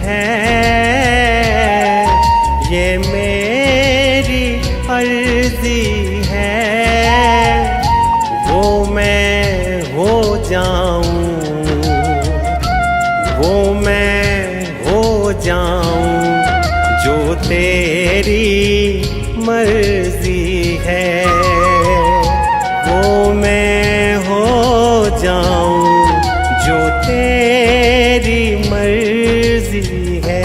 है, ये मेरी अर्जी है, वो मैं हो जाऊं, वो मैं हो जाऊं जो तेरी मर्जी है, वो मैं हो जाऊं जो तेरी मर्जी है।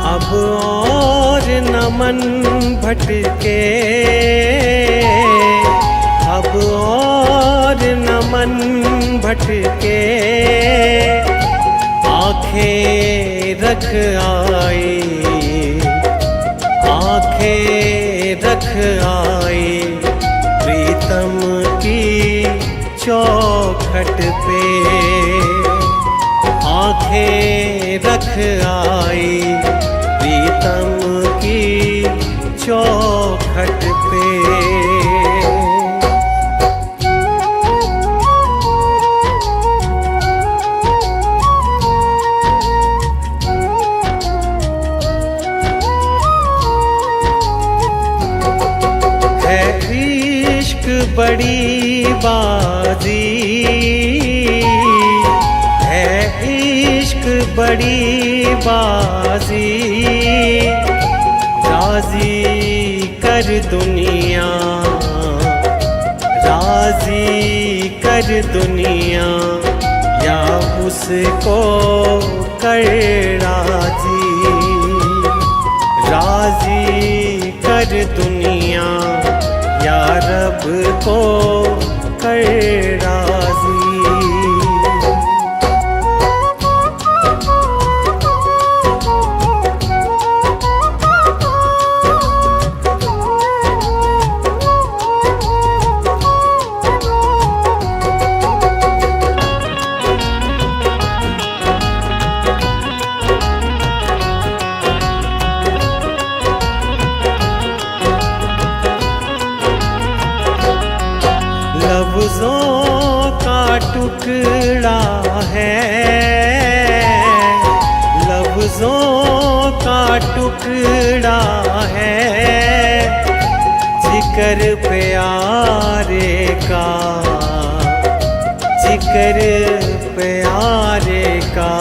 अब और न मन भटके, अब और न मन भटके, आंखें रख आई, आंखें रख आई प्रीतम की चौखट पे, आंखें रख आई प्रीतम की चौखट पे। है इश्क बड़ी बाजी, है इश्क बड़ी बाजी, राजी कर दुनिया, राजी कर दुनिया, या उसको कर राजी, राजी कर दुनिया, या रब को कर राजी। लफ्ज़ों का टुकड़ा है, लफ्ज़ों का टुकड़ा है, जिक्र प्यारे का, जिक्र प्यारे का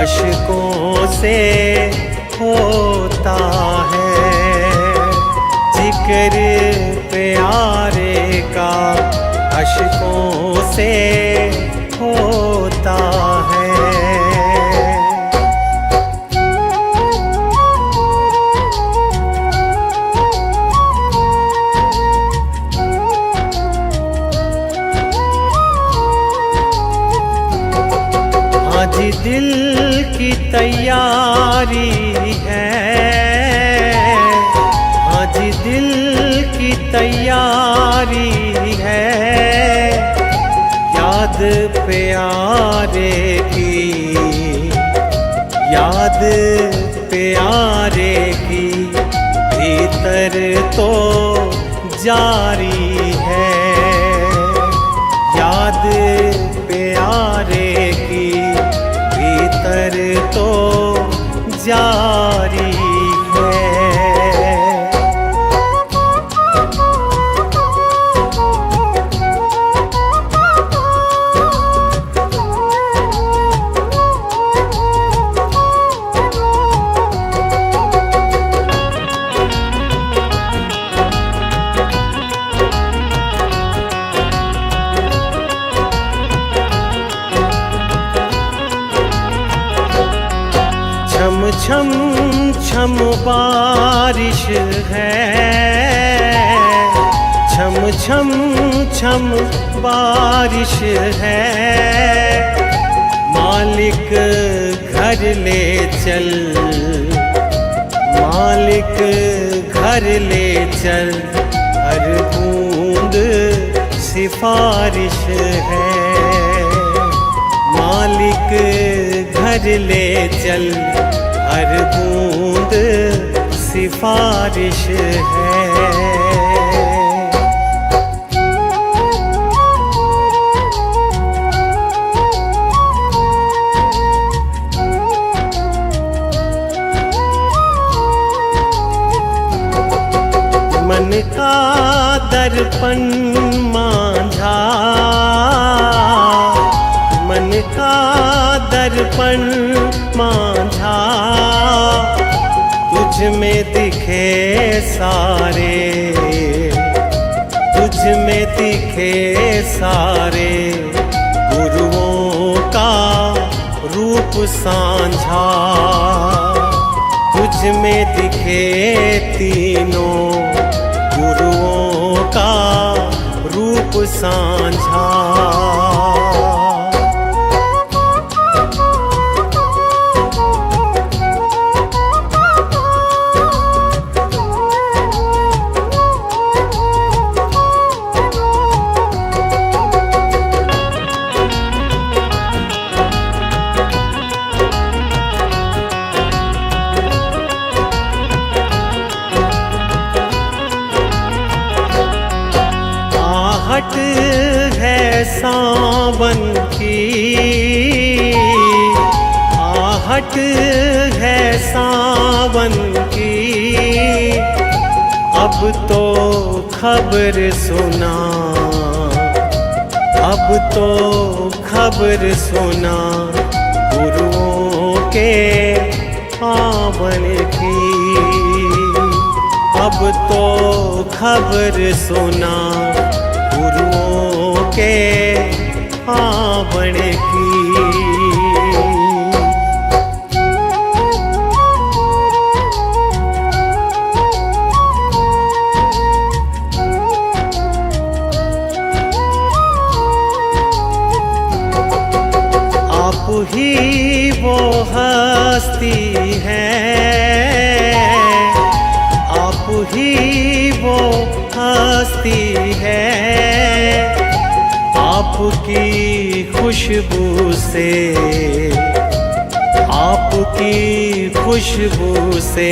अश्कों से होता है, जिक्र प्यारे का अश्कों से होता है। आज दिल की तैयारी है, आज दिल की तैयारी है, याद प्यारे की, याद प्यारे की भीतर तो जारी है, याद प्यारे की भीतर तो जारी है। छम छम छम बारिश है, छम छम छम बारिश है, मालिक घर ले चल, मालिक घर घर ले चल, हर बूंद सिफारिश है। मालिक घर ले चल, हर बूंद सिफारिश है। मन का दर्पण मांझा, मन का दर्पण मांझा, तुझ में दिखे सारे, तुझ में दिखे सारे गुरुओं का रूप सांझा। तुझ में दिखे तीनों गुरुओं का रूप सांझा। आहट है सावन की, आहट है सावन की, अब तो खबर सुना, अब तो खबर सुना गुरुओं के आवन की। अब तो खबर सुना गुरुओं के आवन की। आप ही वो हस्ती है, आप ही वो हस्ती है, आपकी खुशबू से, आपकी खुशबू से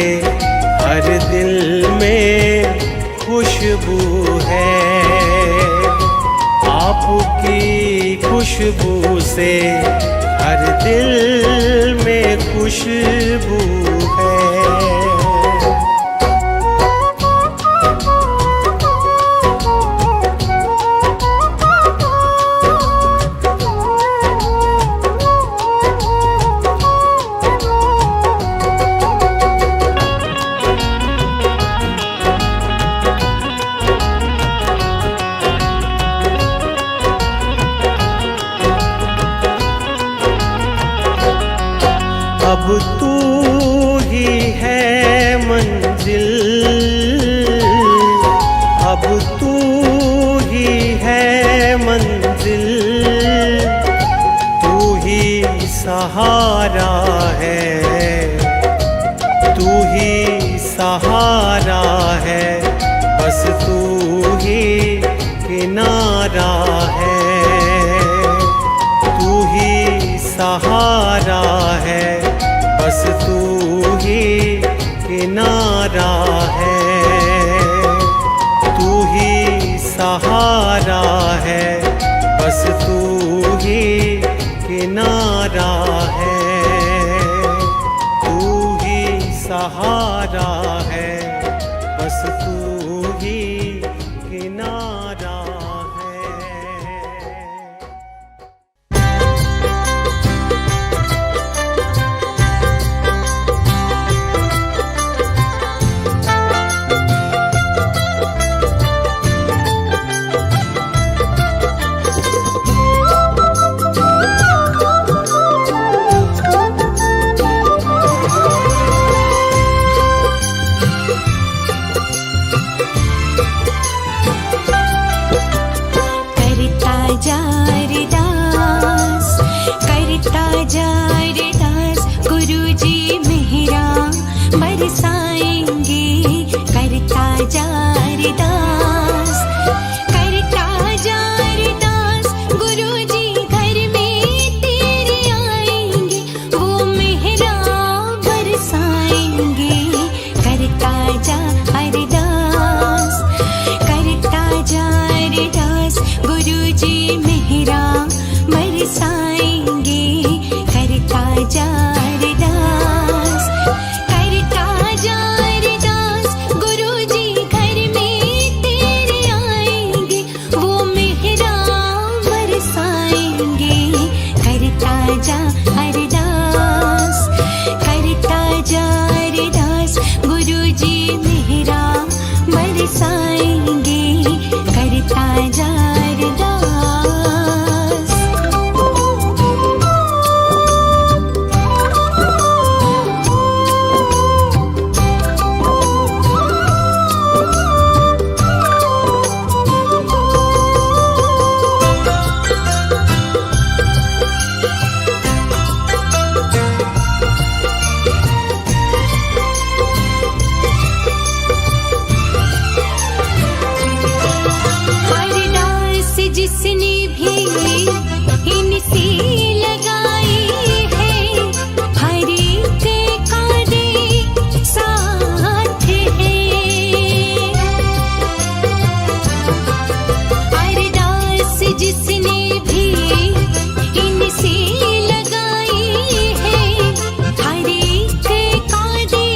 हर दिल में खुशबू है। आपकी खुशबू से हर दिल में खुशबू है। अब तू ही है मंजिल, अब तू ही है मंजिल, तू ही सहारा है, तू ही सहारा है, बस तू ही किनारा है। तू ही सहारा है, बस तू ही किनारा है। तू ही सहारा है, बस तू ही किनारा है। तू ही सहारा है, बस तू ही किनारा है। बरसाएंगे, करता जा अरदास। जिसने भी इनसे लगाई है, हर एक का दे साथ है। अरदास जिसने भी इनसे लगाई है, हर एक का दे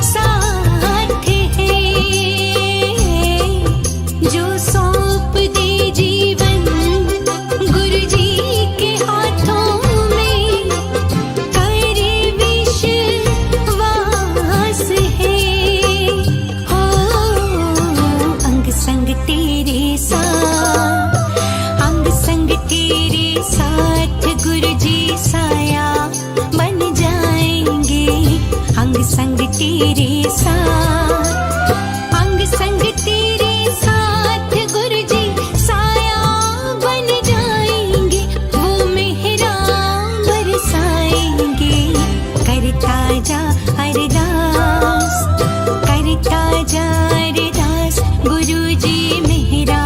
साथ है। जो सौंप दे साथ गुरुजी साया बन जाएंगे, अंग संग तेरे साथ, अंग संग तेरे साथ गुरुजी साया बन जाएंगे। वो मेहरा बरसाएंगे, करता जा अरदास, करता जा अरदास। गुरुजी मेहरा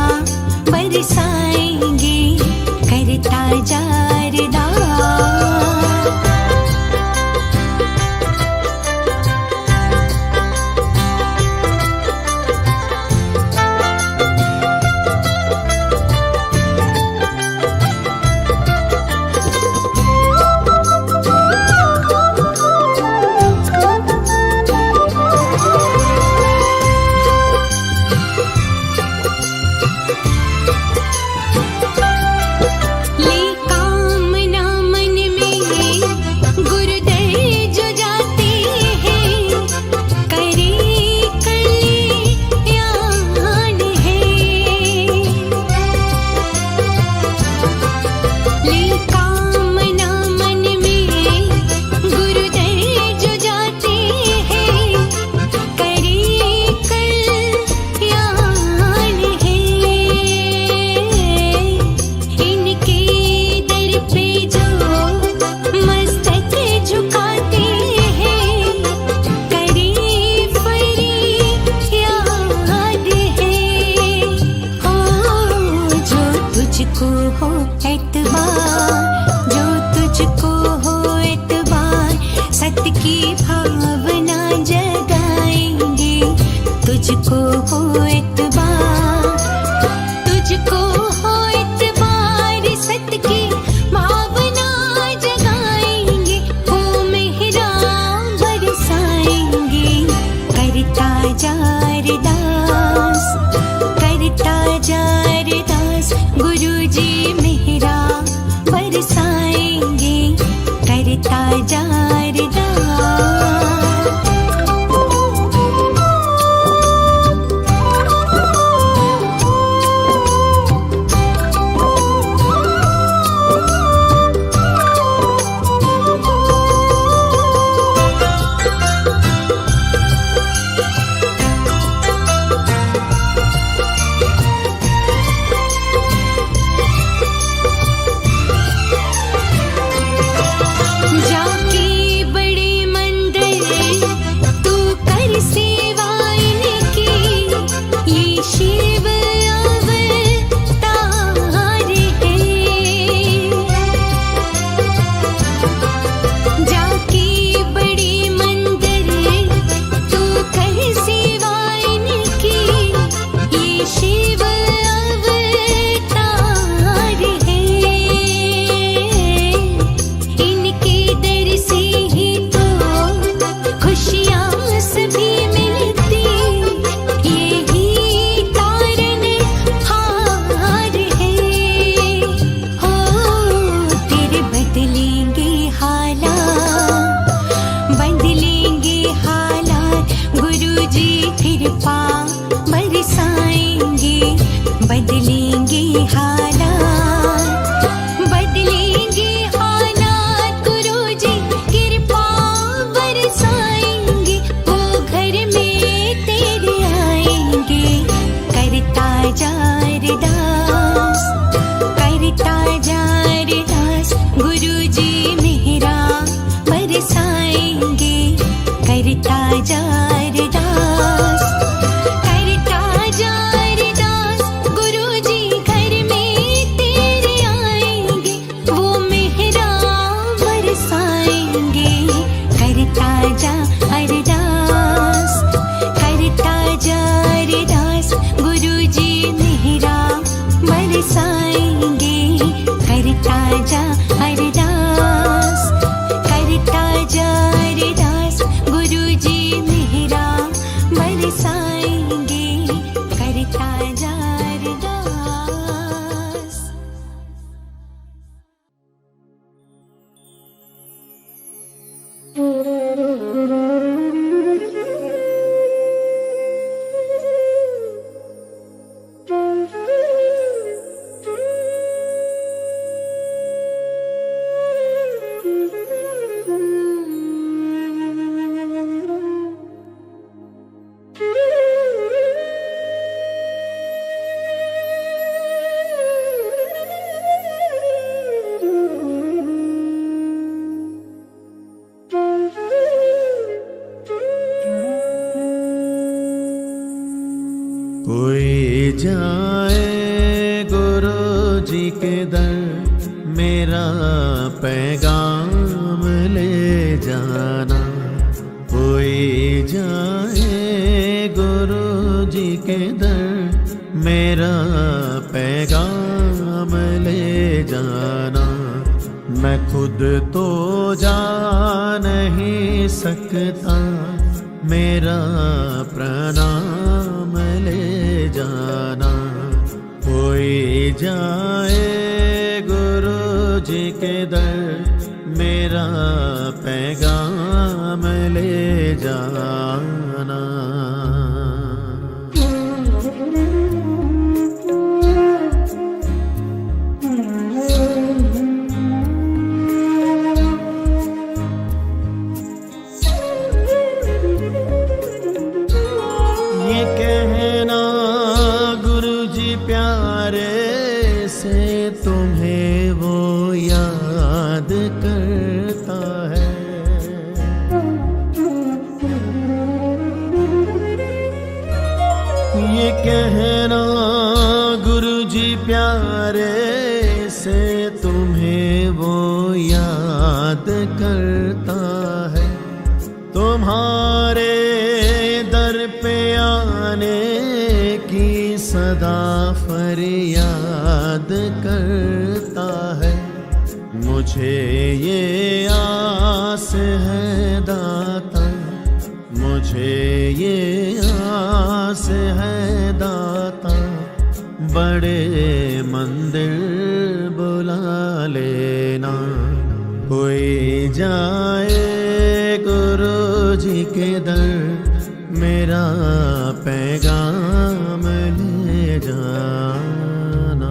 बरसाएंगे, करता जा अरदास। तुझको हो एतबार, जो तुझको हो एतबार, सत्य की भावना जगाएंगे। तुझको हो एतबार, तुझको हो एतबार, सत्य की भावना जगाएंगे। वो मेहरा बरसाएंगे, करता जा अरदास, करता जा अरदास। गुरुजी मेहरा बरसाएंगे, करता जा अरदास। जाके कृपा बरसाएंगे, बदलेंगे हालात, बदलेंगे हालात। गुरुजी कृपा बरसाएंगे, वो घर में तेरे आएंगे। करता जा अरदास, करता जा अरदास। गुरुजी मेहरा बरसाएंगे, करता जा अरदास, करता जा अरदास। गुरुजी घर में तेरे आएंगे, वो मेहरा बरसाएंगे। करता जा अरदास, करता जा अरदास। गुरुजी मेहरा बरसाएंगे, करता जा अरदास, करता जा अरदास। गुरुजी मेहरा बरसाएंगे, करता जा अरदास। कोई जाए गुरु जी के दर, मेरा पैगाम ले जाना। कोई जाए गुरु जी के दर, मेरा पैगाम ले जाना। मैं खुद तो जा नहीं सकता, मेरा प्रणाम ले जाना। कोई जाए गुरु जी के दर, मेरा पैगाम ले जाना। ये कहना गुरुजी प्यारे से, तुम्हें वो याद करता है। ये कहना गुरुजी प्यारे से, तुम्हें वो याद करता है। तुम्हारे दर पे आने की सदा फरियाद करता है। मुझे ये आस है दाता, मुझे ये आस है दाता, बड़े मंदिर बुला लेना। कोई जाए गुरु जी के दर, मेरा पैगाम ले जाना।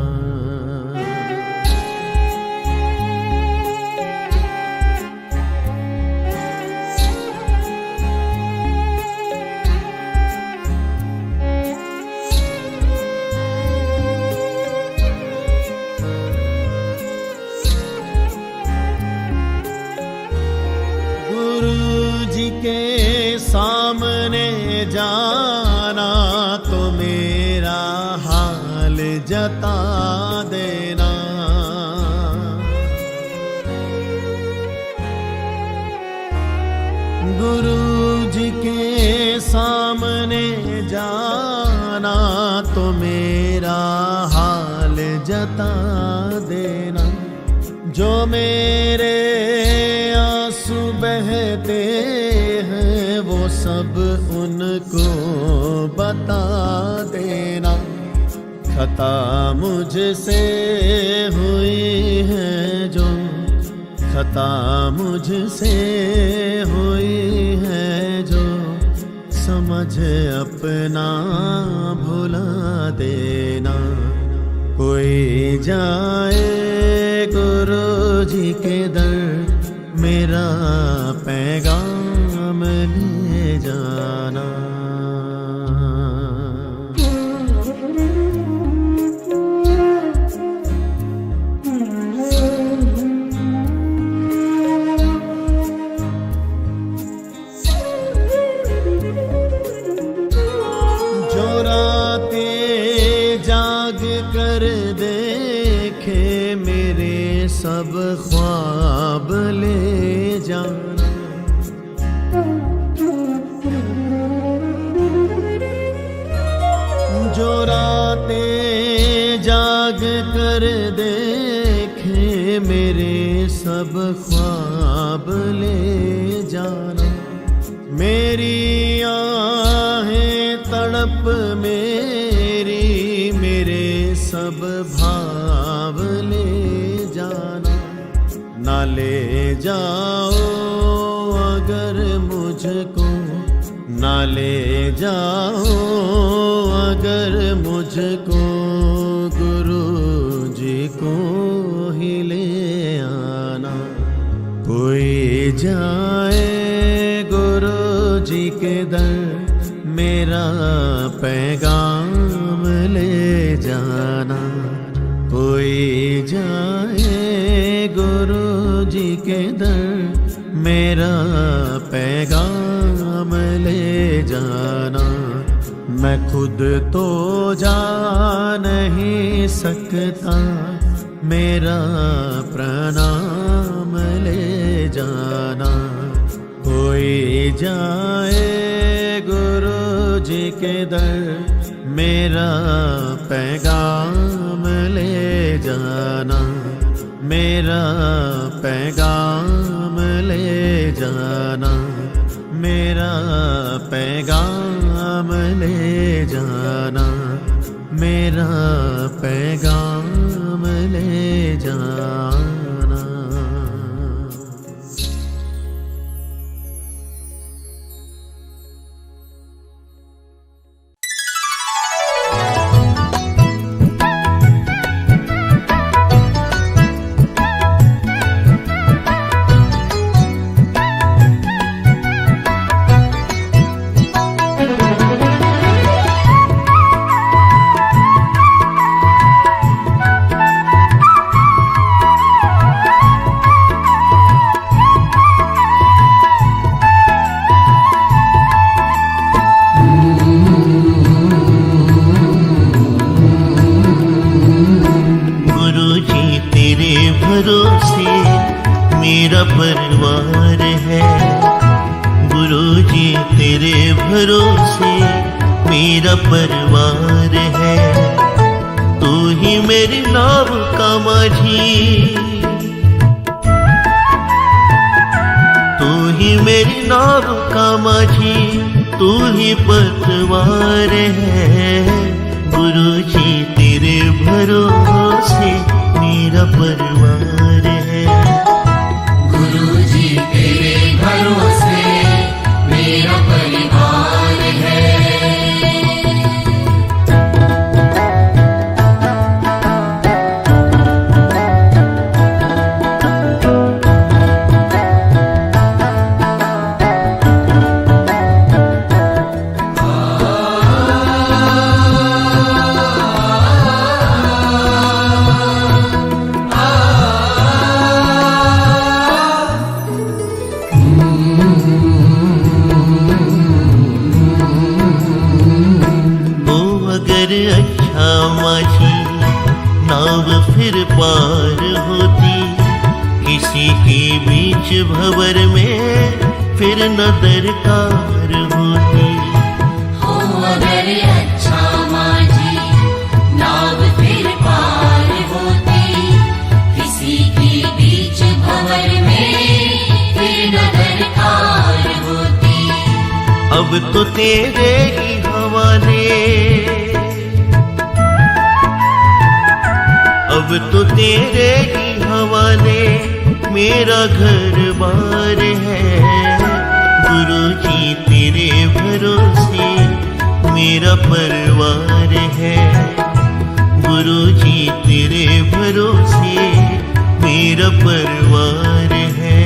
के सामने जाना तो मेरा हाल जता देना। गुरु जी के सामने जाना तो मेरा हाल जता देना। जो मेरे आंसू बहते हैं वो सब उनको बता देना। खता मुझसे हुई है जो, खता मुझसे हुई है जो, समझ अपना भुला देना। कोई जाए गुरु जी के दर, मेरा पैगाम ले जाना। जो रातें जाग कर देखे मेरे सब ख्वाब ले जाना। जो रातें जाग कर देखे मेरे सब ख्वाब ले जाना। मेरी आहें तड़प मेरी मेरे सब भाव ले जाना। ना ले जाओ अगर मुझको, ना ले जाओ अगर मुझको, गुरु जी को ही ले आना। कोई जाए गुरु जी के दर, मेरा पैगाम ले जाना। कोई जाए गुरु जी के दर, मेरा पैगाम ले जाना। मैं खुद तो जा नहीं सकता, मेरा प्रणाम ले जाना। कोई जाए गुरु जी के दर, मेरा पैगाम ले जाना। मेरा पैगाम ले जाना। मेरा पैगाम ले जाना। मेरा पैगाम ले जाना। मेरा परिवार है गुरुजी, तेरे भरोसे मेरा परिवार है। तू ही मेरी नाव का माझी, तू ही मेरी नाव का माझी, तू ही पतवार है। गुरुजी तेरे भरोसे मेरा परिवार है। गुरुजी तेरे भरोसे मेरा परिवार है। फिर पार होती किसी के बीच भंवर में, फिर न दरकार होती। हो अगर अच्छा माझी नाव फिर पार होती किसी के बीच भंवर में, फिर न दरकार होती। अब तो तेरे ही हवाले, अब तो तेरे ही हवाले मेरा घर बार है। गुरु जी तेरे भरोसे मेरा परिवार है। गुरु जी तेरे भरोसे मेरा परिवार है।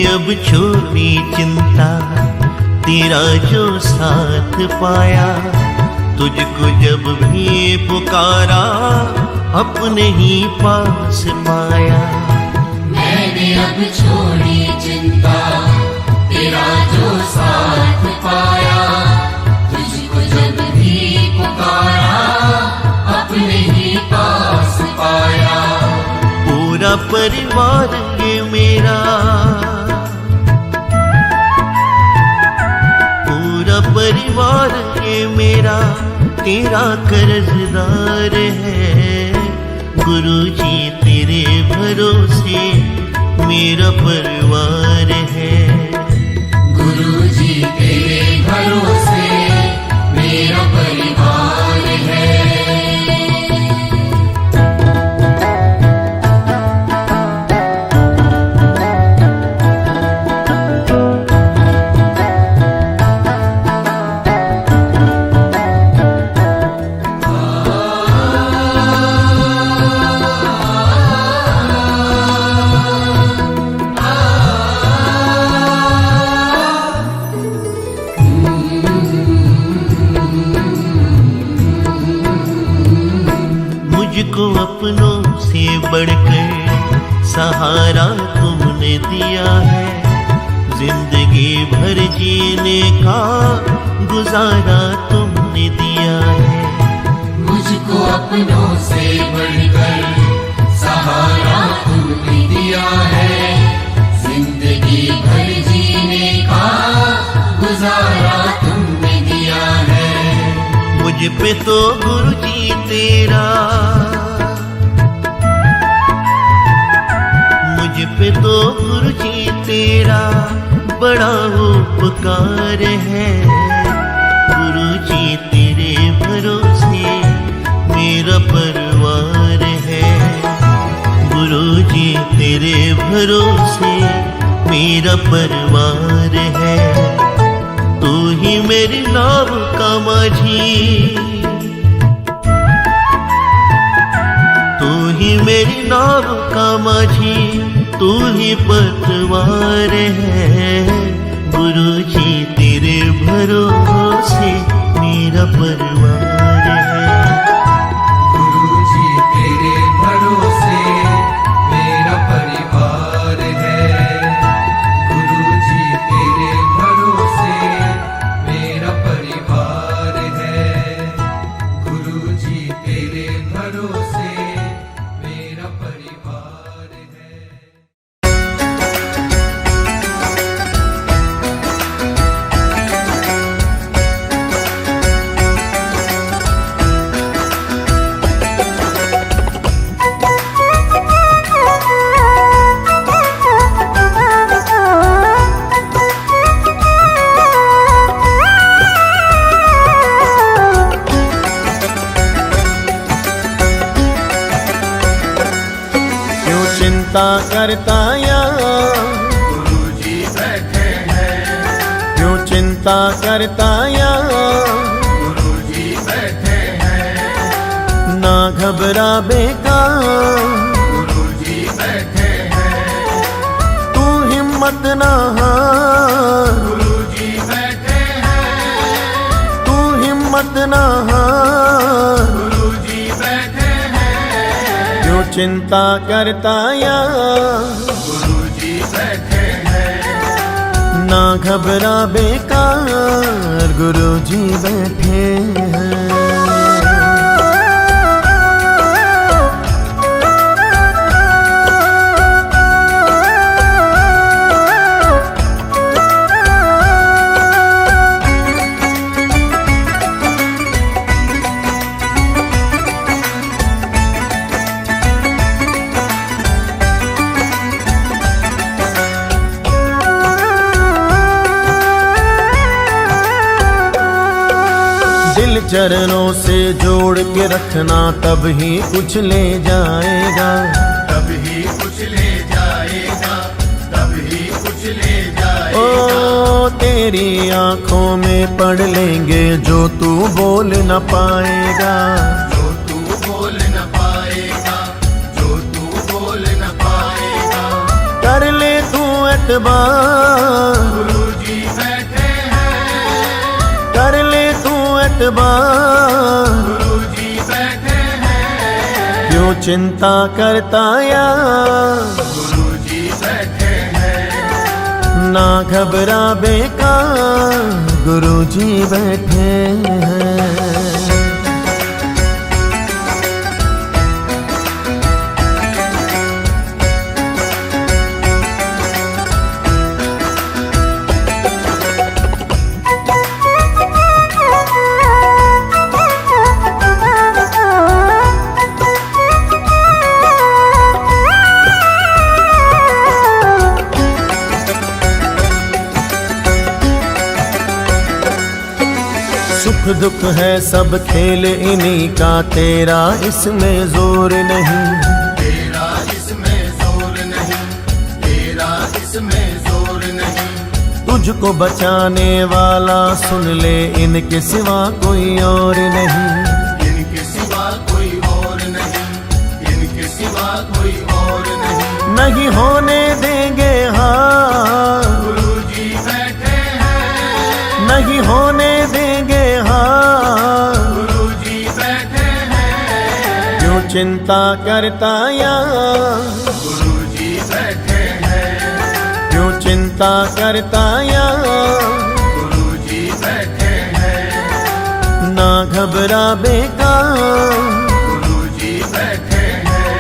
अब छोड़ी चिंता तेरा जो साथ पाया, तुझको जब भी पुकारा अपने ही पास पाया। मैंने अब छोड़ी चिंता तेरा जो साथ पाया, तुझको जब भी पुकारा अपने ही पास पाया। पूरा परिवार ये मेरा, परिवार ये मेरा तेरा कर्जदार है। गुरु जी तेरे भरोसे मेरा परिवार है। गुरु जी तेरे भरोसे मेरा परिवार है। मुझको अपनों से बढ़कर सहारा तुमने दिया है। जिंदगी भर जीने का गुजारा तुमने दिया है। मुझको अपनों से बढ़कर सहारा तुमने दिया है। जिंदगी भर जीने का गुजारा तुमने दिया है। मुझ पे तो गुरु जी तेरा, मुझ पे तो गुरु जी तेरा बड़ा उपकार है। गुरु जी तेरे भरोसे मेरा परिवार है। गुरु जी तेरे भरोसे मेरा परिवार है। तू ही मेरी नाव का माझी, तू ही मेरी नाव का माझी, तू ही पतवार है। गुरु जी तेरे भरोसे मेरा परिवार है। गुरु जी तेरे भरोसे मेरा परिवार है। गुरु जी तेरे भरोसे मेरा परिवार है। गुरु जी तेरे भरोसे मेरा परिवार है। चिंता करता यहाँ गुरु जी बैठे हैं। क्यों चिंता करता यहाँ, गुरु जी बैठे हैं। ना घबरा बेकार, गुरु जी बैठे हैं। तू हिम्मत ना हार, गुरु जी बैठे हैं। तू हिम्मत ना हार। गुरु जी बैठे हैं। क्यों चिंता करता यहाँ, गुरु जी ना घबरा बेकार गुरुजी बैठे हैं। दिल चरणों से जोड़ के रखना तब ही कुछ ले जाएगा, तब ही कुछ ले जाएगा, तब ही कुछ ले जाएगा। ओ तेरी आंखों में पढ़ लेंगे जो तू बोल न पाएगा, जो तू बोल न पाएगा, जो तू बोल न पाएगा। कर ले तू एतबार गुरुजी बैठे हैं, कर ले तू एतबार, गुरुजी बैठे हैं। क्यों चिंता करता यार, गुरुजी बैठे हैं। ना घबरा बेकार गुरुजी बैठे हैं। सुख दुख है सब खेल इन्हीं का, तेरा इसमें जोर नहीं, तेरा इसमें जोर नहीं, तेरा इसमें जोर नहीं। तुझको बचाने वाला सुन ले इनके सिवा कोई और नहीं, इनके सिवा कोई और नहीं, इनके सिवा कोई और नहीं। नहीं होने देंगे हार, गुरुजी बैठे हैं, नहीं होने देंगे हार, गुरुजी बैठे हैं। क्यों चिंता करता यार, गुरुजी बैठे हैं, क्यों चिंता करता यार, गुरुजी बैठे हैं। ना घबरा बेकार गुरुजी बैठे हैं,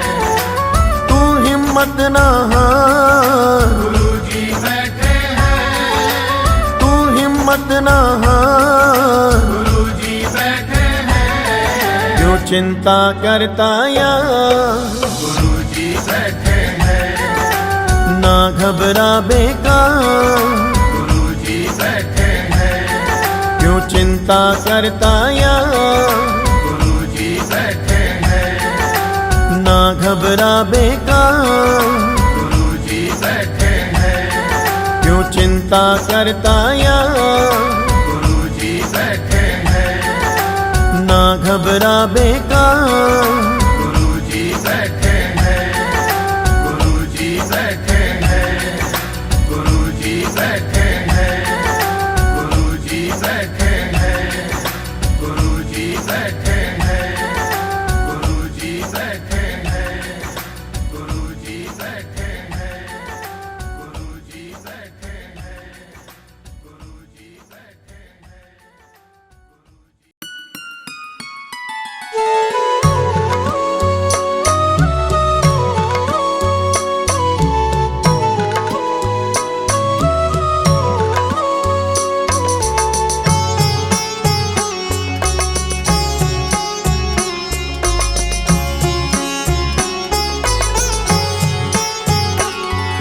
तू हिम्मत ना हार, गुरुजी बैठे हैं, तू हिम्मत ना हार, गुरुजी बैठे हैं। क्यों चिंता करता यार, गुरुजी बैठे हैं, ना घबरा बेकार गुरुजी बैठे हैं। क्यों चिंता करता यार, गुरुजी बैठे हैं, ना घबरा बेकार गुरुजी बैठे हैं। क्यों चिंता करता यार, गुरुजी बैठे हैं, ना घबरा बेकार गुरुजी बैठे हैं, गुरुजी बैठे हैं, गुरुजी बैठे हैं, गुरुजी बैठे हैं, गुरुजी बैठे हैं, गुरुजी बैठे हैं, गुरुजी बैठे हैं, गुरुजी बैठे हैं, गुरुजी बैठे हैं।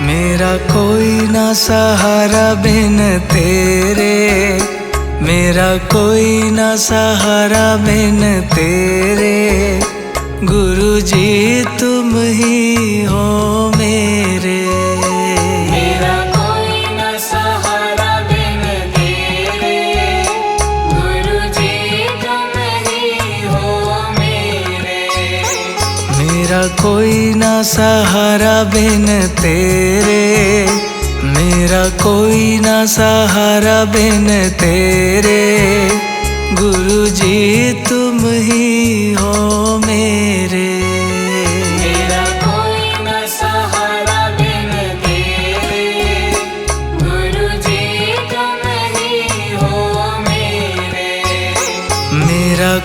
मेरा कोई ना सहारा बिन तेरे, मेरा कोई ना सहारा बिन तेरे। गुरुजी तुम ही हो मेरे। मेरा कोई न सहारा बिन तेरे, गुरुजी तुम ही हो मेरे। मेरा कोई ना सहारा बिन तेरे, मेरा कोई ना सहारा बिन तेरे। गुरुजी तुम ही हो मेरे। मेरा कोई न सहारा बिन तेरे, गुरुजी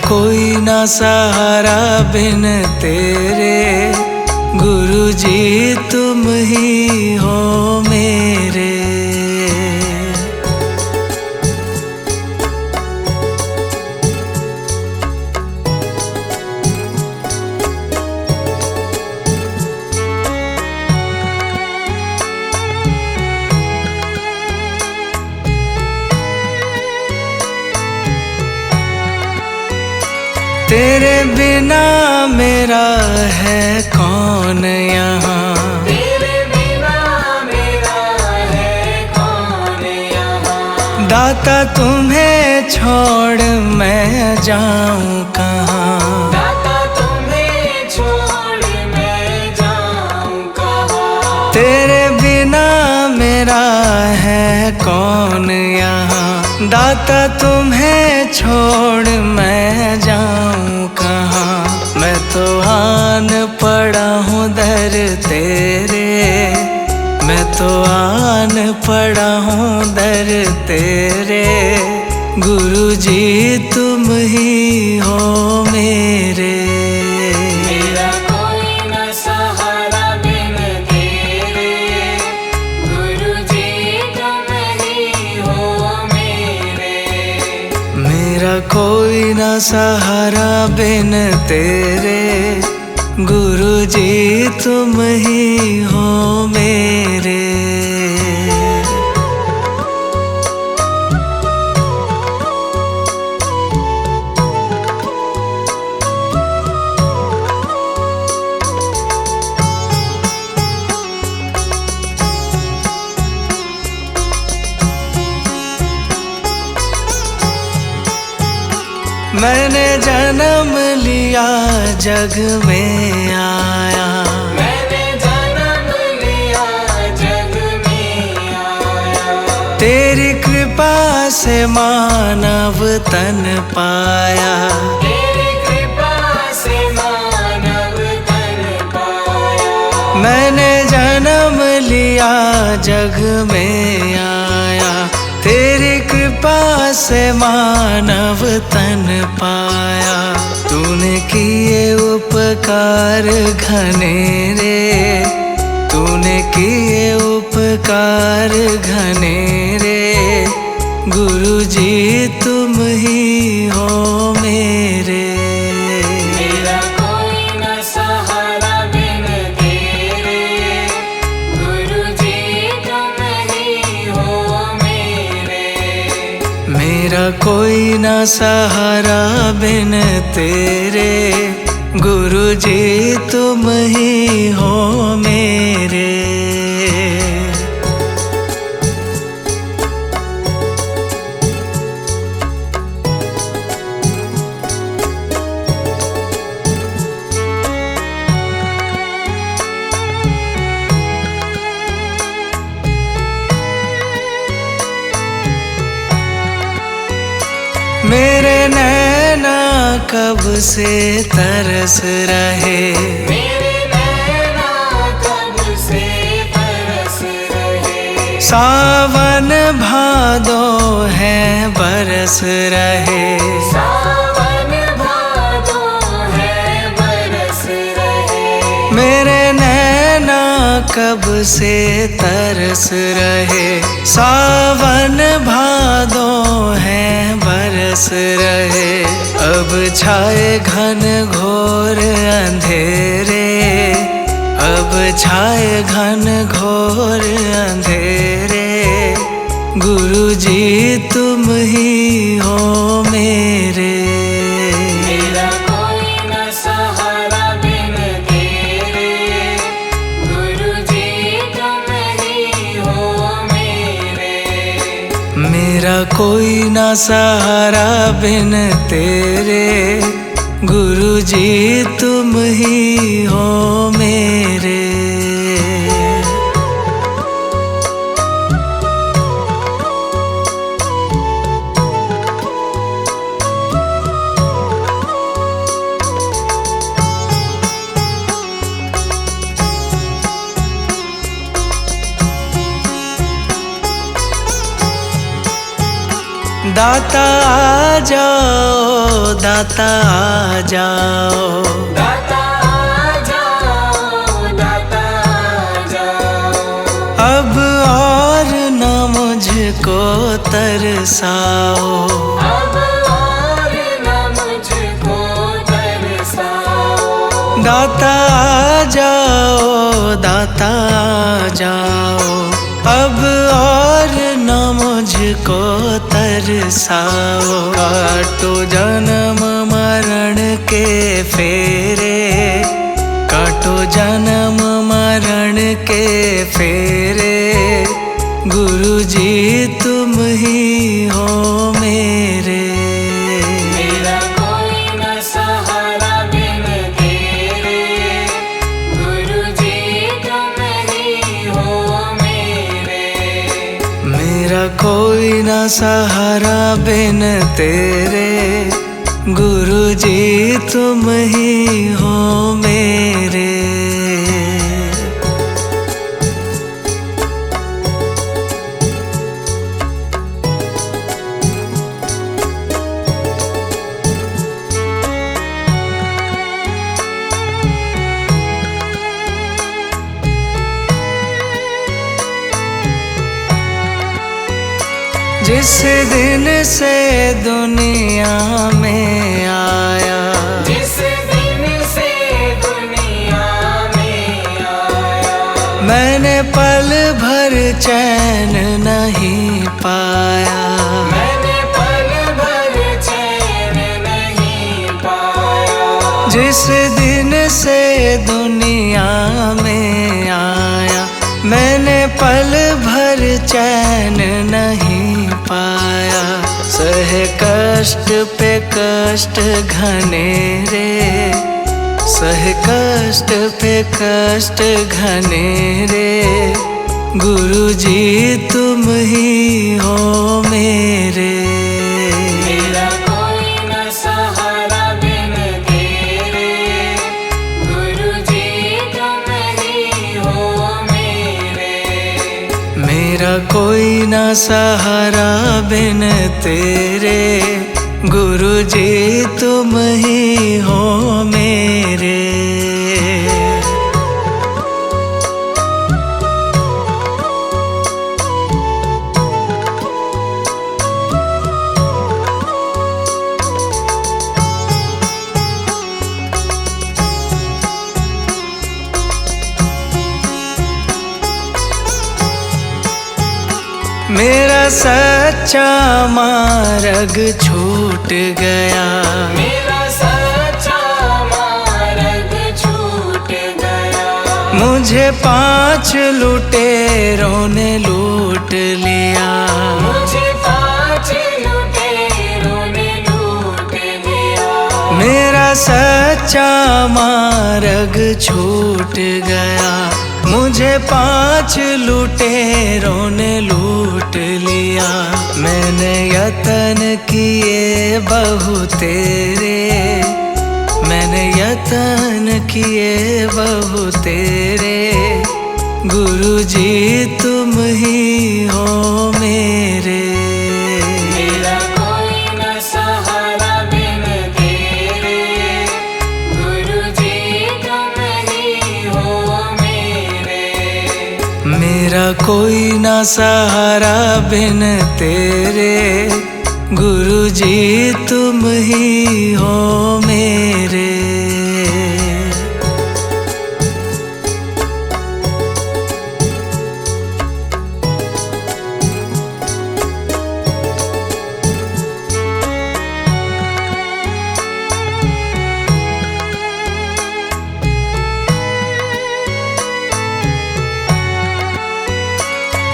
कोई ना सहारा बिन तेरे, गुरु जी तुम ही हो मेरे। तेरे बिना मेरा है कौन यहाँ, तेरे बिना मेरा है कौन यहाँ। दाता तुम्हें छोड़ मैं जाऊँ कहाँ, दाता तुम्हें छोड़ मैं जाऊँ कहाँ। तेरे बिना मेरा है कौन यहाँ, दाता तुम्हें छोड़ मैं जाऊँ कहाँ। मैं तो आन पड़ा हूँ दर तेरे, मैं तो आन पड़ा हूँ दर तेरे, गुरु जी तुम ही हो मेरे। मेरा कोई न सहारा बिन तेरे, गुरु जी तुम ही हो मेरे। मेरा कोई ना सहारा बिन तेरे, गुरु जी तुम ही हो मेरे। मैंने जन्म लिया जग में आया, मैंने जन्म लिया जग में आया। तेरी कृपा से मानव तन पाया, तेरी कृपा से मानव तन पाया। मैंने जन्म लिया जग में आया, तेरी कृपा से मानव तन पाया। तूने किए उपकार घनेरे, तूने किए उपकार घनेरे, गुरु जी तुम ही हो मेरे। मेरा कोई न सहारा बिन तेरे, गुरु जी तुम ही हो मेरे। मेरा कोई ना सहारा बिन तेरे, गुरु जी तुम ही हो मेरे। मेरे नैना कब से तरस रहे, मेरे नैना कब से तरस रहे। सावन भादो है बरस रहे, सावन भादो है बरस रहे। मेरे नैना कब से तरस रहे, सावन भादो है बरस रहे। अब छाए घन घोर अंधेरे, अब छाए घन घोर अंधेरे, गुरु जी तुम ही हो मेरे। मेरा कोई न सहारा बिन तेरे, गुरु जी तुम ही हो मेरे। मेरा कोई ना सहारा बिन तेरे, गुरु जी तुम ही हो मेरे। दाता आ जाओ, दाता आ जाओ, दाता आ जाओ, दाता आ जाओ। अब और न मुझको तरसाओ, अब और न मुझको तरसाओ। दाता आ जाओ, दाता आ जाओ, अब और न मुझको तरसाओ। काटो जन्म मरण के फेरे, काटो जन्म मरण के फेरे, गुरुजी तुम ही हो मेरे। मेरा कोई न सहारा बिन तेरे, गुरुजी तुम ही हो मेरे। मेरा कोई न सहारा बिन तेरे, गुरुजी तुम ही हो मेरे। जिस दिन से दुनिया में आया, जिस दिन से दुनिया में आया, मैंने पल भर चैन नहीं पाया। मैंने पल भर चैन नहीं पाया। जिस दिन से दुनिया में आया, मैंने पल भर चैन नहीं पाया। सहे कष्ट पे कष्ट घनेरे, सहे कष्ट पे कष्ट घनेरे, गुरुजी तुम ही हो मेरे। मेरा कोई न सहारा बिन तेरे, गुरुजी तुम ही हो मेरे। मेरा कोई न सहारा बिन तेरे, गुरुजी तुम ही हो मेरे। मेरा सच्चा मार्ग छूट गया, मेरा सच्चा मार्ग छूट गया। मुझे 5 लुटेरों ने लूट लिया। मुझे 5 लुटेरों ने लूट लिया। मेरा सच्चा मार्ग छूट गया, मुझे 5 लुटेरों ने लूट लिया। मैंने यतन किए बहु तेरे, मैंने यतन किए बहु तेरे, गुरुजी तुम ही हो मेरे। मेरा कोई न सहारा बिन तेरे, गुरुजी तुम ही हो मेरे। मेरा कोई न सहारा बिन तेरे, गुरुजी तुम ही हो मेरे।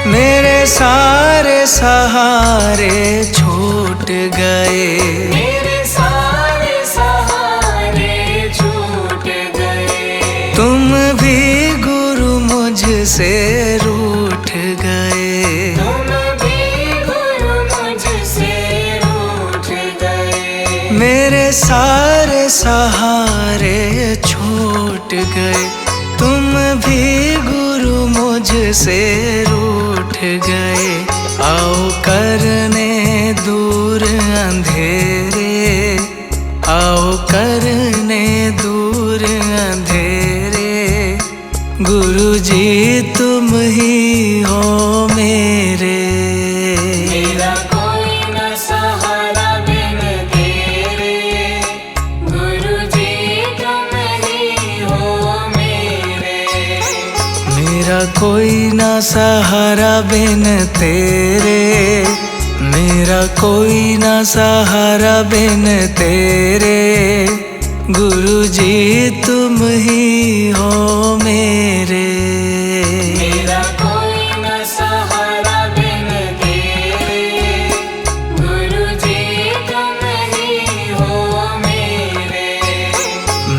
मेरे सारे सहारे छूट गए, मेरे सारे सहारे छूट गए। तुम भी गुरु मुझसे रूठ गए। तुम भी गुरु मुझसे रूठ गए। मेरे सारे सहारे छूट गए, तुम भी गुरु मुझसे रूठ गए। आओ करने दूर अंधेरे, आओ करने दूर अंधेरे। गुरु जी तुम ही हो मेरे। मेरा कोई न सहारा बिन तेरे, गुरु जी तुम ही हो मेरे। मेरा कोई ना सहारा बिन तेरे, मेरा कोई ना सहारा बिन तेरे। गुरु जी तुम ही हो मेरे। मेरा कोई न सहारा बिन तेरे, गुरु जी तुम ही हो मेरे।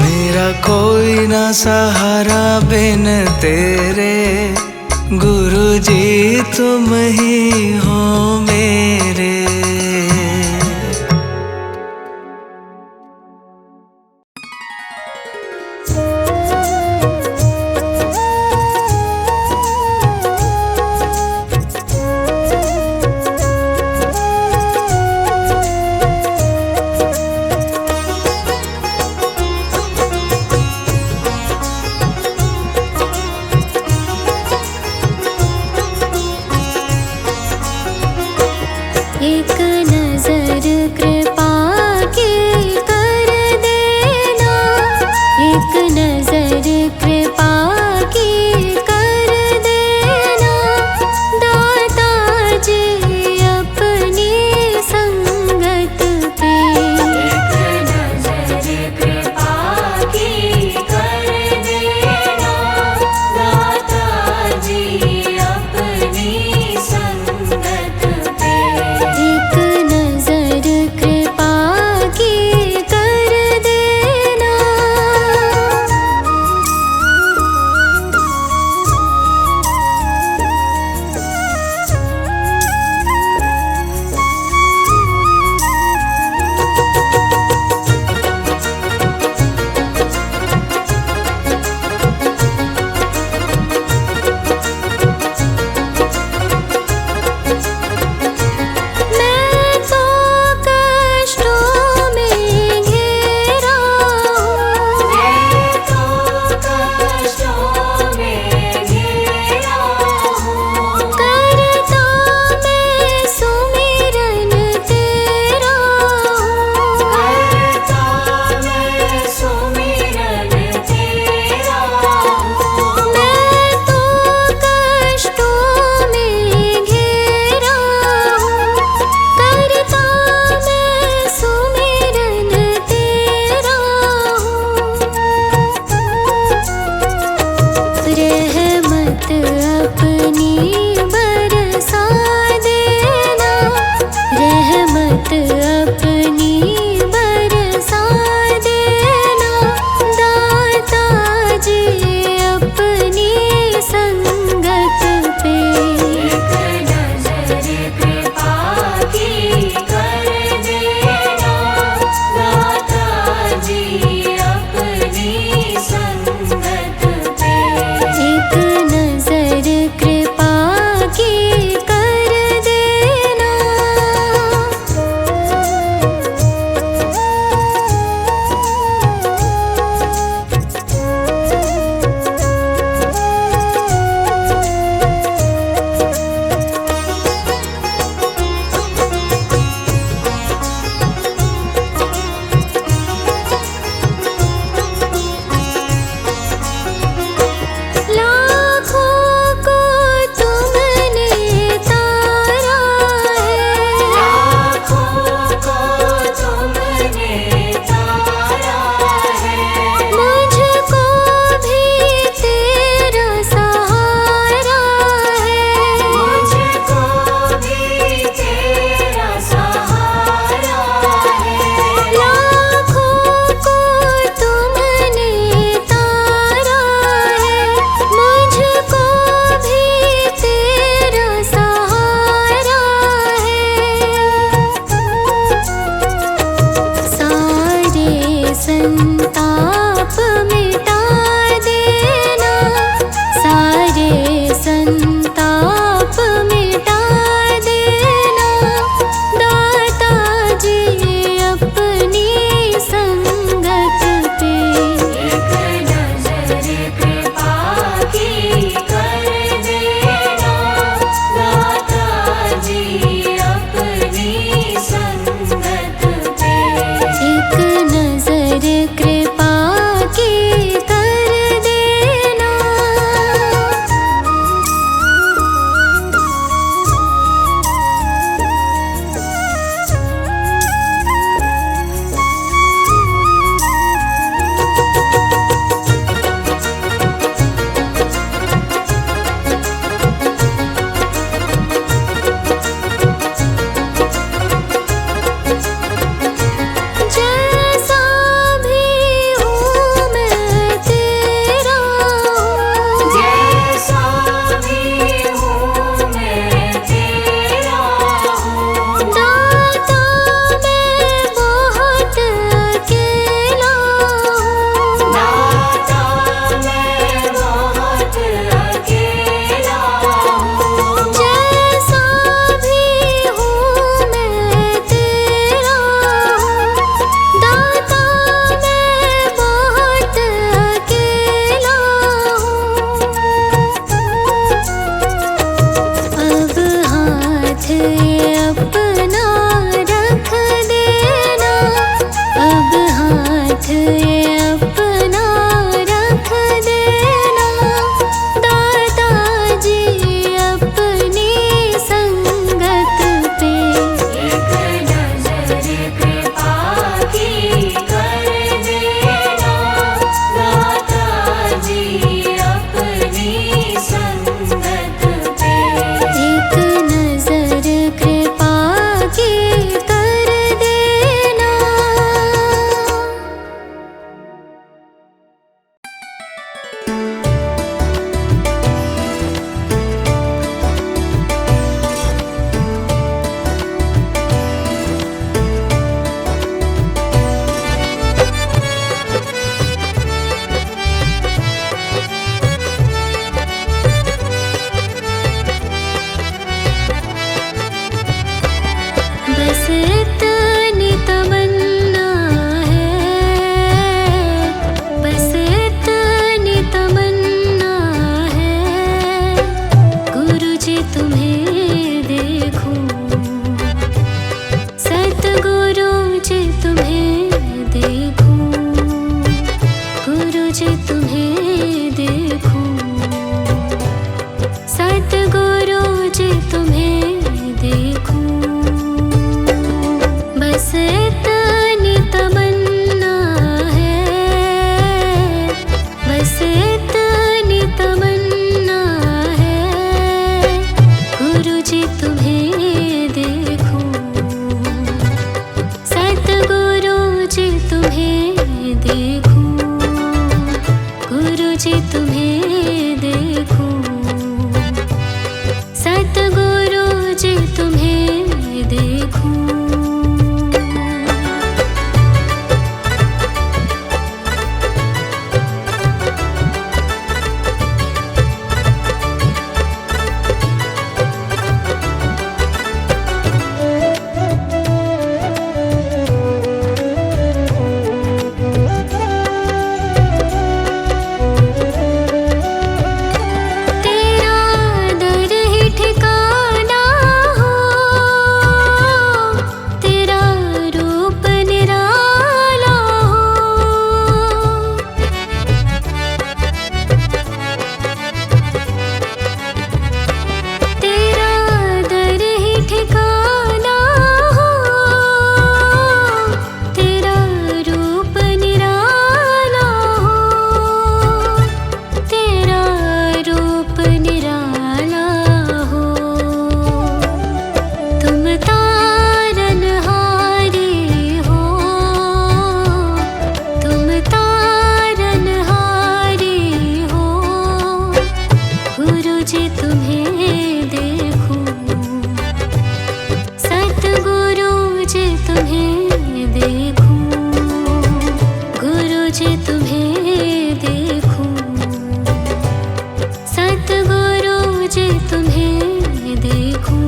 मेरा कोई ना सहारा बिन तेरे। गुरु जी तुम ही हो मेरे। एक नजर कृपा की कर देना, एक नजर कृपा की कर देना। दाता जी अपनी संगत पे, एक नजर कृपा की कर देना। दाता जी अपनी संगत पे, एक नजर कृपा की कर देना। मैं तो कष्टों में घिरा हूँ, मैं तो कष्टों में घिरा हूँ। करता मैं सुमिरन तेरा हूँ। करता मैं सुमिरन तेरा हूँ। मैं तो कष्टों में घिरा हूँ, करता मैं सुमिरन तेरा हूँ। रहमत अपनी बरसा देना, रहमत अपनी बरसा देना। दाता जी अपनी संगत पे, एक नजर कृपा की कर देना। दाता जी अपनी संगत पे, एक नजर कृपा की कर देना। लाखों को तुमने तारा है, लाखों को तुमने तारा है। मुझको भी तेरा सहारा है। मुझको भी तेरा सहारा है। लाखों को तुमने तारा है, मुझको भी तेरा सहारा है। सारे संताप मिटा देना, सारे संताप मिटा देना। दाता जी साथ ये अपना रख देना दादाजी अपनी संगत पे। एक नजर कृपा की कर देना दादाजी अपनी संगत पे। एक नजर कृपा की कर देना। बस इतनी तमन्ना है, बस इतनी तमन्ना है, गुरुजी तुम्हें देखूं, सतगुरुजी तुम्हें देखूं, गुरुजी तुम्हें देखूं, सतगुरुजी तुम्हें देखूं। बस इतनी तमन्ना है, बस इतनी तमन्ना है, गुरुजी तुम्हें देखूं, सतगुरुजी तुम्हें देखूं, गुरुजी तुम्हें देखूं, सतगुरुजी तुम्हें देखूं। तेरा दर ही ठिकाना हो, तेरा रूप निराला हो, तेरा दर ही ठिकाना हो, तेरा रूप निराला हो, तेरा रूप निराला हो। तुम तारनहारी हो, तुम तारनहारी हो, गुरुजी तुम्हें देखूं, सतगुरुजी तुम्हें देखूं, गुरुजी तुम्हें देखूं, सतगुरुजी तुम्हें देखूं।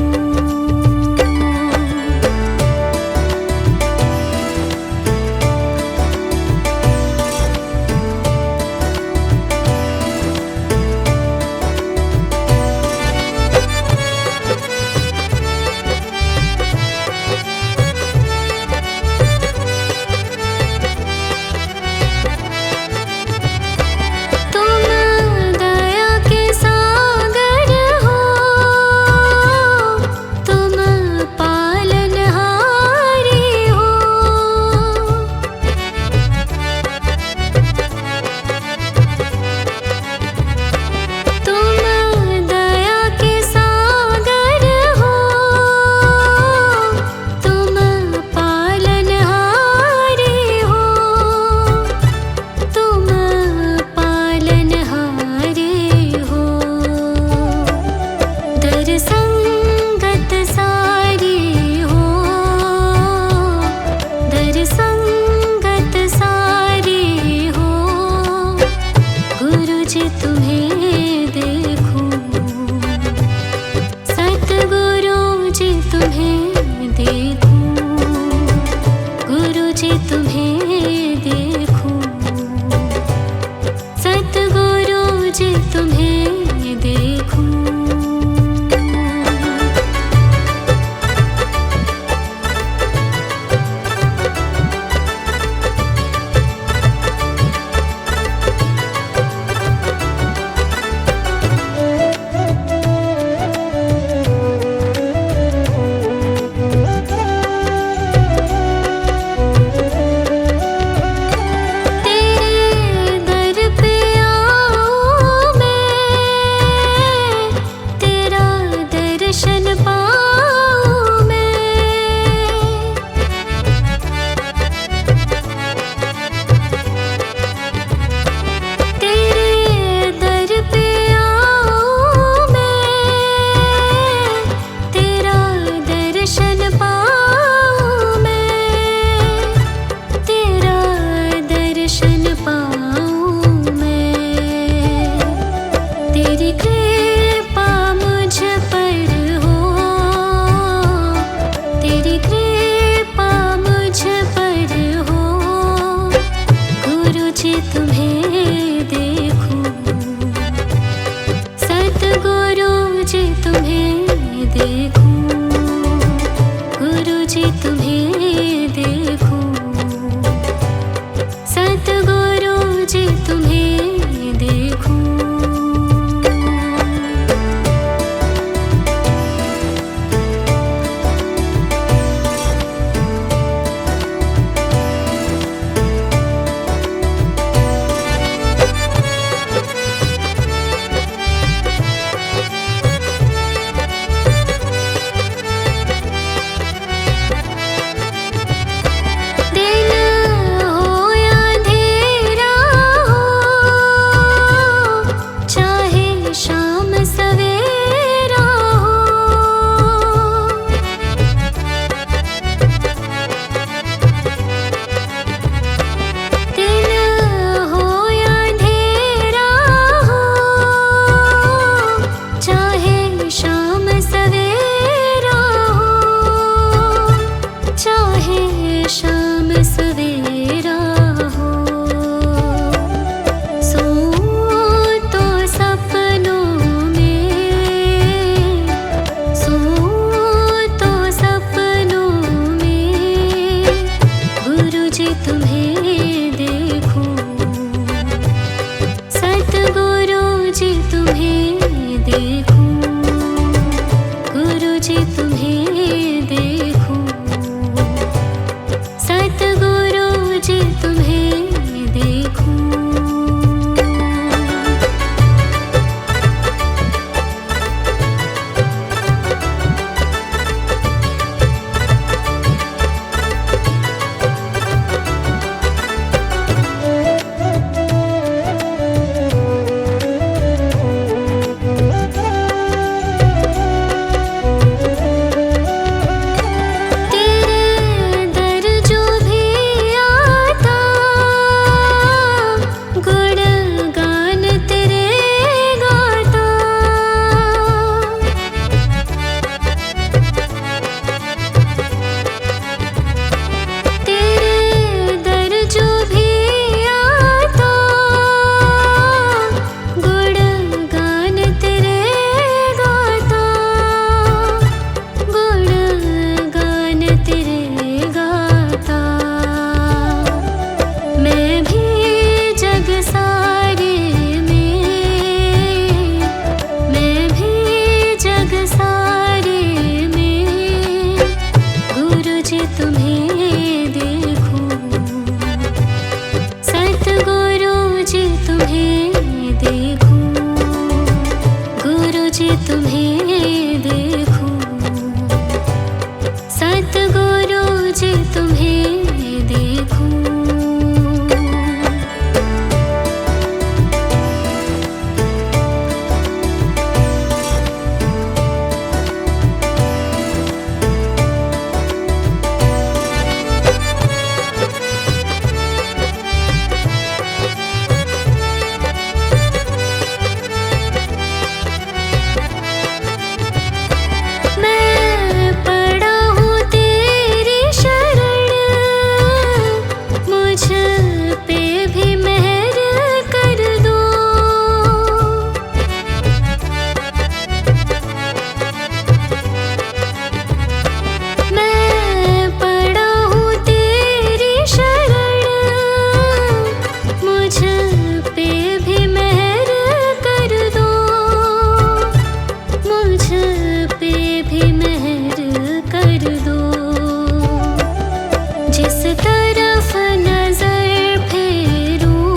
तरफ नजर फेरूं,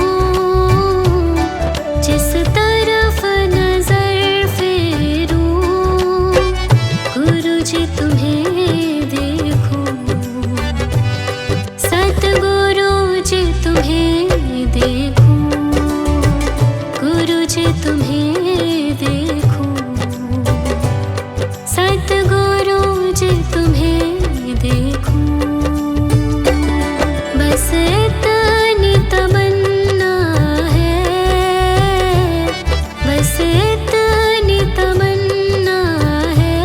जिस तरफ नजर फेरूं, गुरु जी तुम्हें देखूं। सतगुरु जी तुम्हें देखूं, गुरु जी तुम्हें देखूं। सतगुरु जी तुम्हें देखूं। बस इतनी तमन्ना है, बस इतनी तमन्ना है,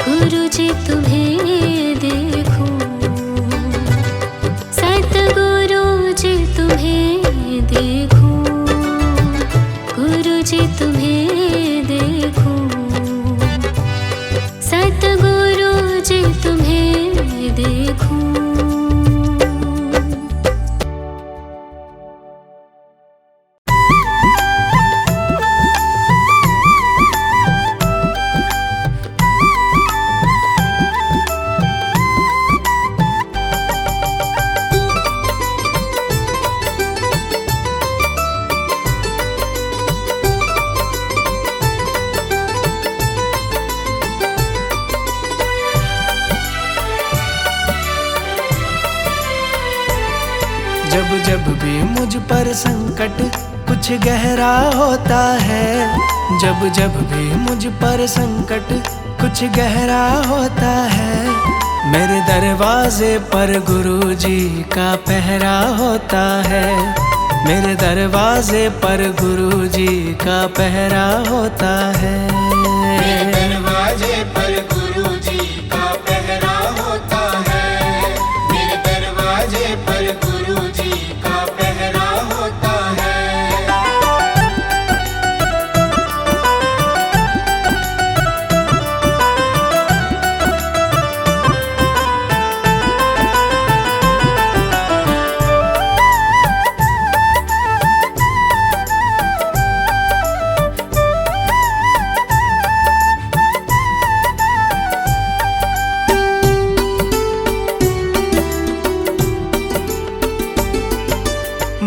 गुरु जी तुम्हें देखूं। सतगुरु जी तुम्हें देखूं, गुरु जी तुम्हें देखूं। सतगुरु जी तुम्हें देखूं। जब जब भी मुझ पर संकट कुछ गहरा होता है, जब जब भी मुझ पर संकट कुछ गहरा होता है, मेरे दरवाजे पर गुरु जी का पहरा होता है। मेरे दरवाजे पर गुरु जी का पहरा होता है। दरवाजे पर गुरु जी का पहरा होता है। मेरे दरवाजे पर गुरु जी का पहरा होता है।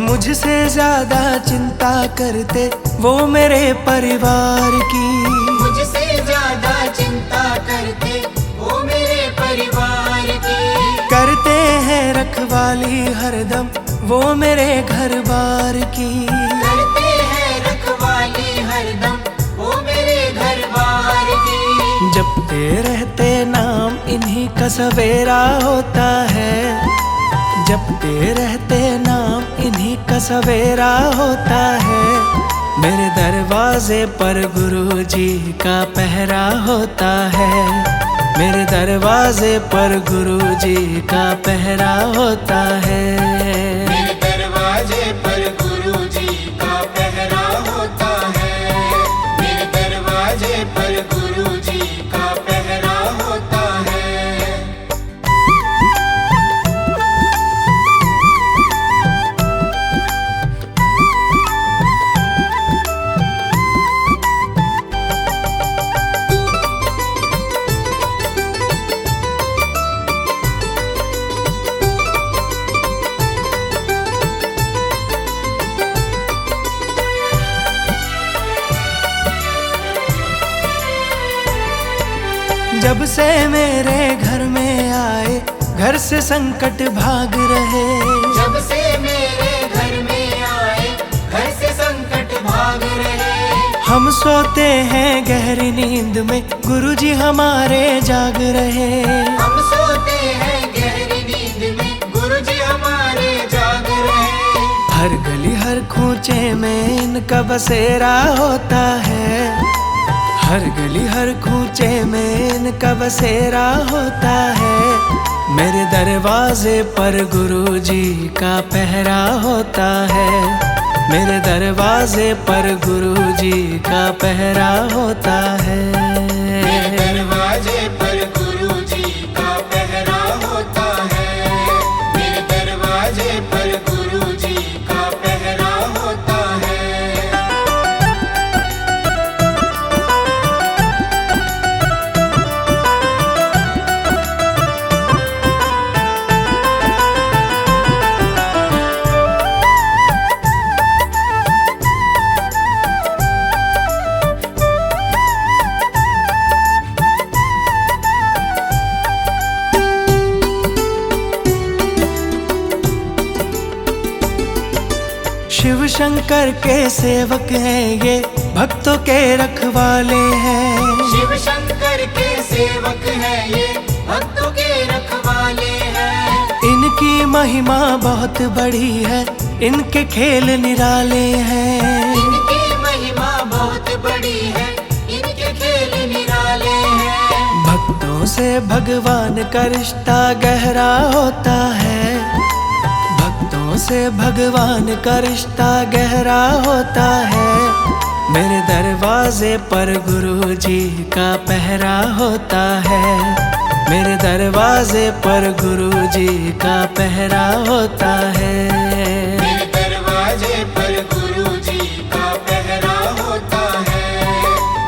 मुझसे ज्यादा चिंता करते वो मेरे परिवार की, मुझसे ज्यादा चिंता करते वो मेरे परिवार की। करते हैं रखवाली हरदम वो मेरे घर बार की। करते हैं रखवाली हरदम वो मेरे घर बार की। जपते रहते नाम इन्हीं का सवेरा होता है, जपते रहते नाम इन्हीं का सवेरा होता है। मेरे दरवाजे पर गुरु जी का पहरा होता है। मेरे दरवाजे पर गुरु जी का पहरा होता है। मेरे दरवाजे पर गुरु जी का पहरा होता है। मेरे दरवाजे पर गुरु जी का पहरा होता है। जब से मेरे घर में आए घर से संकट भाग रहे। जब से मेरे घर में आए घर से संकट भाग रहे। हम सोते हैं गहरी नींद में गुरुजी हमारे जाग रहे। हम सोते हैं गहरी नींद में गुरुजी हमारे जाग रहे। हर गली हर खूंचे में इनका बसेरा होता है। हर गली हर खूंचे में इनका बसेरा होता है। मेरे दरवाजे पर गुरु जी का पहरा होता है। मेरे दरवाजे पर गुरु जी का पहरा होता है। मेरे दरवाजे पर गुरु जी का पहरा होता है। मेरे दरवाजे पर गुरु जी का पहरा होता है। शिव शंकर के सेवक हैं ये, भक्तों के रखवाले हैं। शिव शंकर के सेवक हैं ये, भक्तों के रखवाले हैं। इनकी महिमा बहुत बड़ी है, इनके खेल निराले हैं। इनकी महिमा बहुत बड़ी है, इनके खेल निराले हैं। भक्तों से भगवान का रिश्ता गहरा होता है, भक्तों से भगवान का रिश्ता गहरा होता है। मेरे दरवाजे पर गुरु जी का पहरा होता है, मेरे दरवाजे पर गुरु जी का पहरा होता है। मेरे दरवाजे पर गुरु जी का पहरा होता है,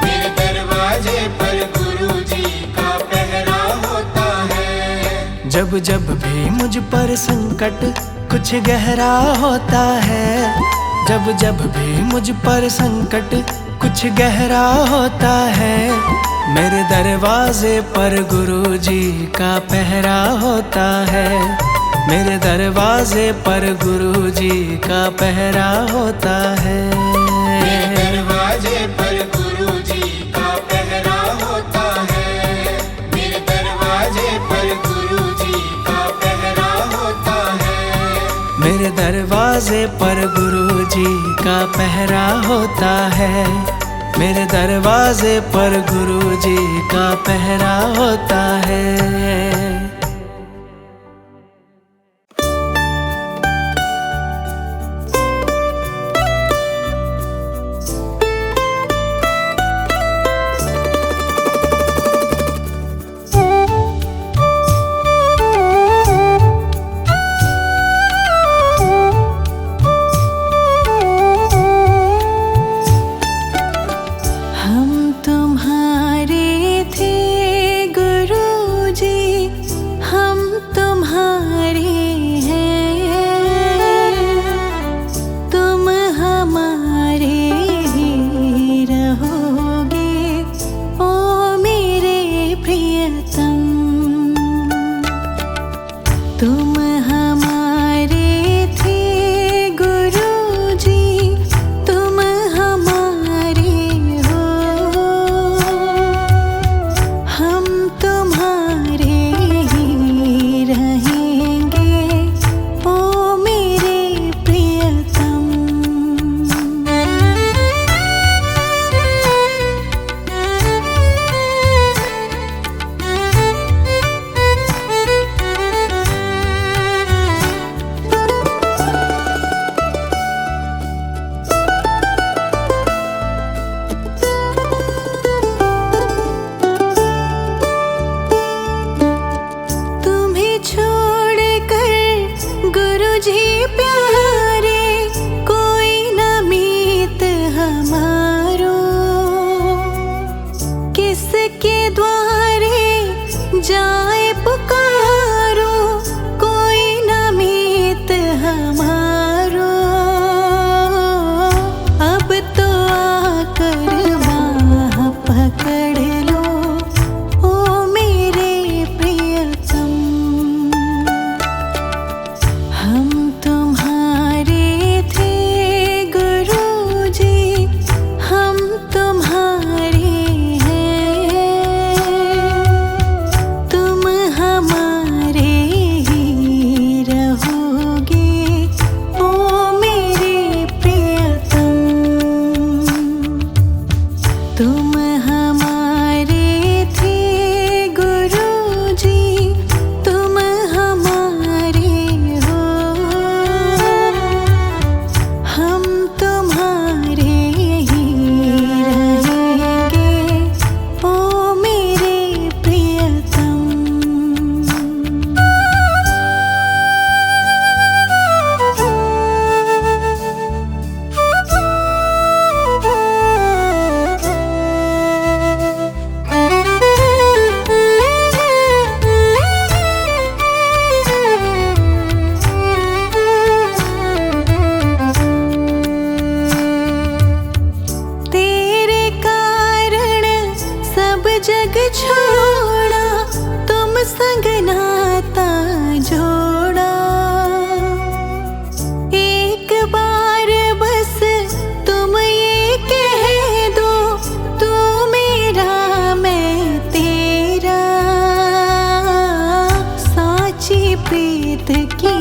मेरे दरवाजे पर गुरु जी का पहरा होता है। जब जब भी मुझ पर संकट कुछ गहरा होता है, जब जब भी मुझ पर संकट कुछ गहरा होता है, मेरे दरवाजे पर गुरु जी का पहरा होता है, मेरे दरवाजे पर गुरु जी का पहरा होता है। मेरे दरवाजे पर गुरु जी का पहरा होता है, मेरे दरवाजे पर गुरु जी का पहरा होता है। मेरे दरवाजे पर गुरु जी का पहरा होता है, मेरे दरवाजे पर गुरु जी का पहरा होता है। हम तुम्हारे थे गुरुजी, प्रीत की